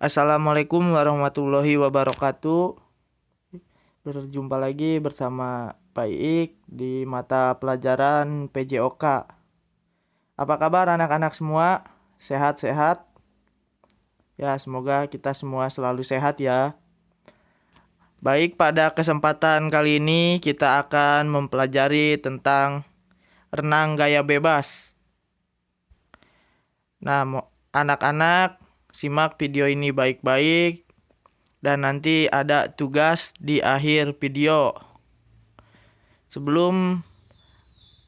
Assalamualaikum warahmatullahi wabarakatuh. Berjumpa lagi bersama Pak Iik di mata pelajaran PJOK. Apa kabar anak-anak semua? Sehat-sehat? Ya, semoga kita semua selalu sehat ya. Baik, pada kesempatan kali ini kita akan mempelajari tentang renang gaya bebas. Nah, anak-anak simak video ini baik-baik dan nanti ada tugas di akhir video. Sebelum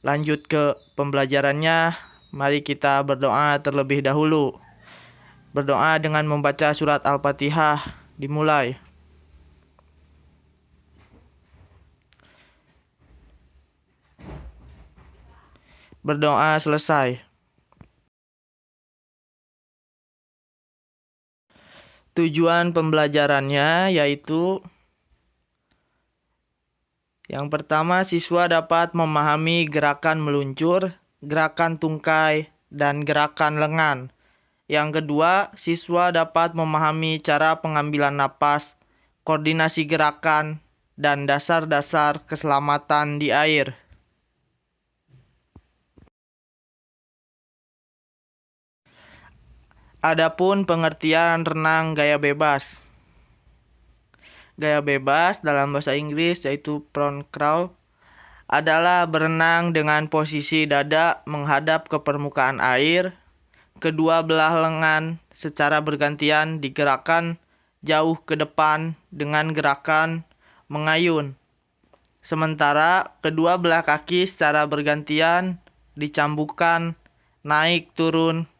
lanjut ke pembelajarannya, mari kita berdoa terlebih dahulu. Berdoa dengan membaca surat Al-Fatihah. Dimulai. Berdoa selesai. Tujuan pembelajarannya yaitu yang pertama, siswa dapat memahami gerakan meluncur, gerakan tungkai, dan gerakan lengan. Yang kedua, siswa dapat memahami cara pengambilan napas, koordinasi gerakan, dan dasar-dasar keselamatan di air. Adapun pengertian renang gaya bebas. Gaya bebas dalam bahasa Inggris yaitu prone crawl adalah berenang dengan posisi dada menghadap ke permukaan air, kedua belah lengan secara bergantian digerakkan jauh ke depan dengan gerakan mengayun. Sementara kedua belah kaki secara bergantian dicambukkan naik turun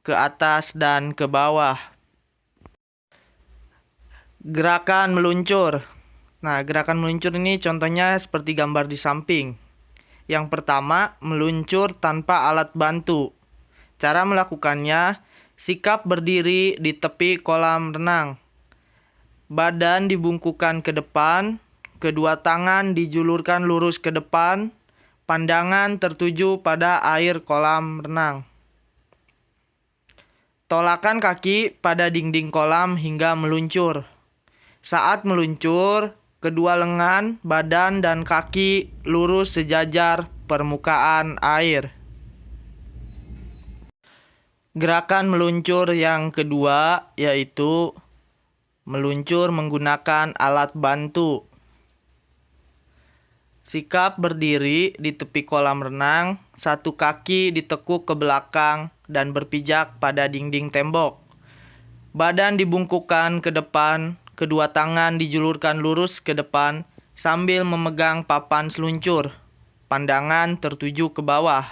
ke atas dan ke bawah. Gerakan meluncur. Nah, gerakan meluncur ini contohnya seperti gambar di samping. Yang pertama, meluncur tanpa alat bantu. Cara melakukannya, sikap berdiri di tepi kolam renang. Badan dibungkukkan ke depan, kedua tangan dijulurkan lurus ke depan, pandangan tertuju pada air kolam renang. Tolakan kaki pada dinding kolam hingga meluncur. Saat meluncur, kedua lengan, badan, dan kaki lurus sejajar permukaan air. Gerakan meluncur yang kedua yaitu meluncur menggunakan alat bantu. Sikap berdiri di tepi kolam renang, satu kaki ditekuk ke belakang dan berpijak pada dinding tembok. Badan dibungkukkan ke depan, kedua tangan dijulurkan lurus ke depan sambil memegang papan seluncur. Pandangan tertuju ke bawah.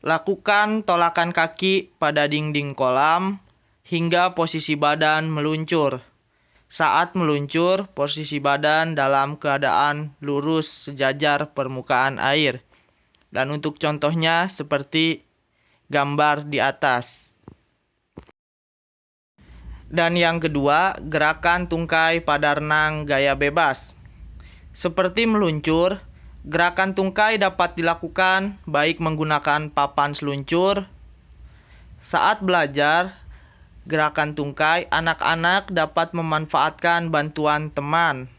Lakukan tolakan kaki pada dinding kolam hingga posisi badan meluncur. Saat meluncur, posisi badan dalam keadaan lurus sejajar permukaan air. Dan untuk contohnya seperti gambar di atas. Dan yang kedua, gerakan tungkai pada renang gaya bebas. Seperti meluncur, gerakan tungkai dapat dilakukan baik menggunakan papan seluncur. Saat belajar gerakan tungkai, anak-anak dapat memanfaatkan bantuan teman.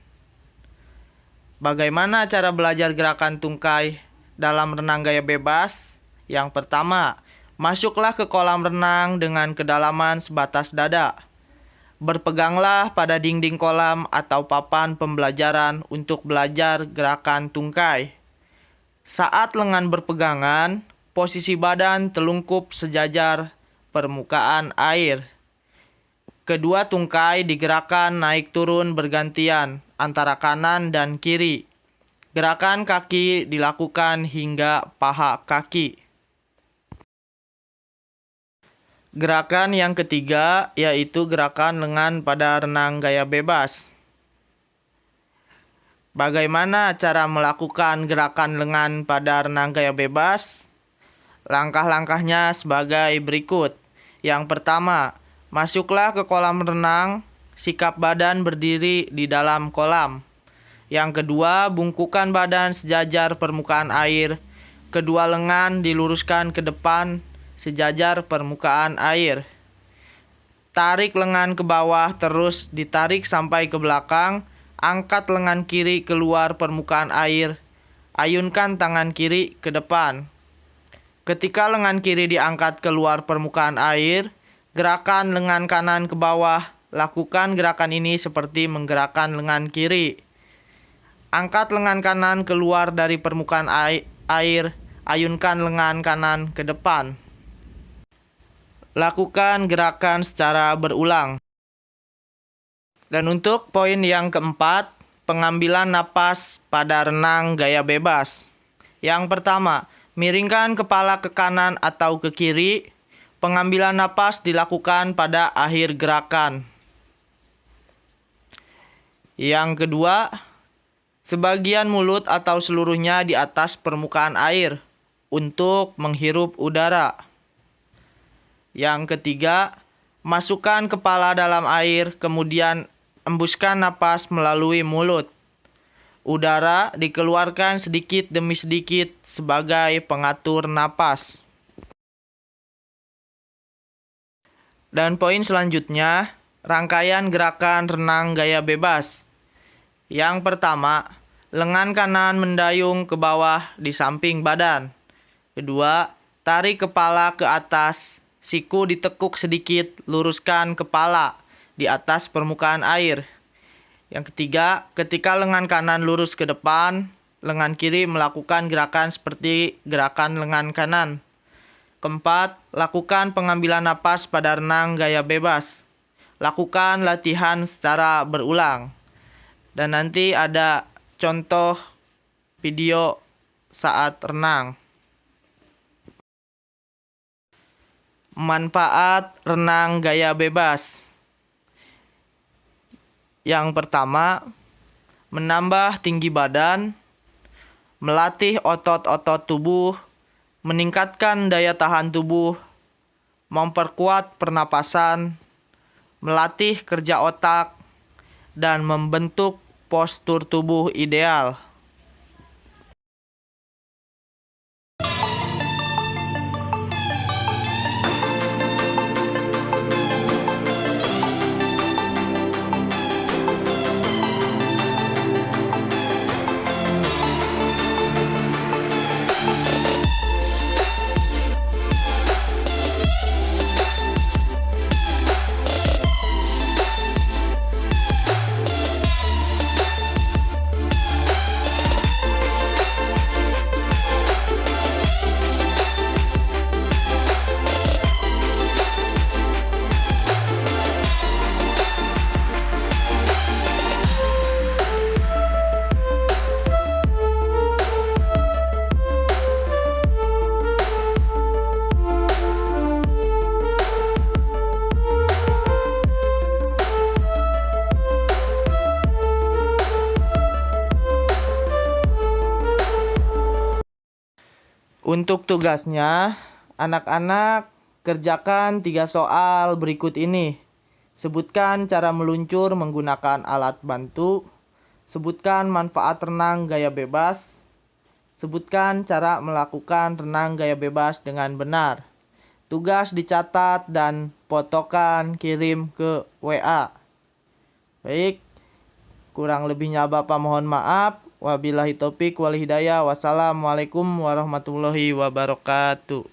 Bagaimana cara belajar gerakan tungkai dalam renang gaya bebas? Yang pertama, masuklah ke kolam renang dengan kedalaman sebatas dada. Berpeganglah pada dinding kolam atau papan pembelajaran untuk belajar gerakan tungkai. Saat lengan berpegangan, posisi badan telungkup sejajar permukaan air. Kedua tungkai digerakkan naik turun bergantian antara kanan dan kiri. Gerakan kaki dilakukan hingga paha kaki. Gerakan yang ketiga yaitu gerakan lengan pada renang gaya bebas. Bagaimana cara melakukan gerakan lengan pada renang gaya bebas? Langkah-langkahnya sebagai berikut. Yang pertama, masuklah ke kolam renang, sikap badan berdiri di dalam kolam. Yang kedua, bungkukan badan sejajar permukaan air. Kedua lengan diluruskan ke depan, sejajar permukaan air. Tarik lengan ke bawah, terus ditarik sampai ke belakang. Angkat lengan kiri keluar permukaan air. Ayunkan tangan kiri ke depan. Ketika lengan kiri diangkat keluar permukaan air, gerakan lengan kanan ke bawah. Lakukan gerakan ini seperti menggerakkan lengan kiri. Angkat lengan kanan keluar dari permukaan air. Ayunkan lengan kanan ke depan. Lakukan gerakan secara berulang. Dan untuk poin yang keempat, pengambilan napas pada renang gaya bebas. Yang pertama, miringkan kepala ke kanan atau ke kiri. Pengambilan napas dilakukan pada akhir gerakan. Yang kedua, sebagian mulut atau seluruhnya di atas permukaan air untuk menghirup udara. Yang ketiga, masukkan kepala dalam air, kemudian embuskan napas melalui mulut. Udara dikeluarkan sedikit demi sedikit sebagai pengatur napas. Dan poin selanjutnya, rangkaian gerakan renang gaya bebas. Yang pertama, lengan kanan mendayung ke bawah di samping badan. Kedua, tarik kepala ke atas. Siku ditekuk sedikit, luruskan kepala di atas permukaan air. Yang ketiga, ketika lengan kanan lurus ke depan, lengan kiri melakukan gerakan seperti gerakan lengan kanan. Keempat, lakukan pengambilan napas pada renang gaya bebas. Lakukan latihan secara berulang. Dan nanti ada contoh video saat renang. Manfaat renang gaya bebas. Yang pertama, menambah tinggi badan, melatih otot-otot tubuh, meningkatkan daya tahan tubuh, memperkuat pernapasan, melatih kerja otak, dan membentuk postur tubuh ideal. Untuk tugasnya, anak-anak kerjakan 3 soal berikut ini. Sebutkan cara meluncur menggunakan alat bantu. Sebutkan manfaat renang gaya bebas. Sebutkan cara melakukan renang gaya bebas dengan benar. Tugas dicatat dan fotokan kirim ke WA. Baik, kurang lebihnya Bapak mohon maaf. Wabillahi taufik wal hidayah. Wassalamualaikum warahmatullahi wabarakatuh.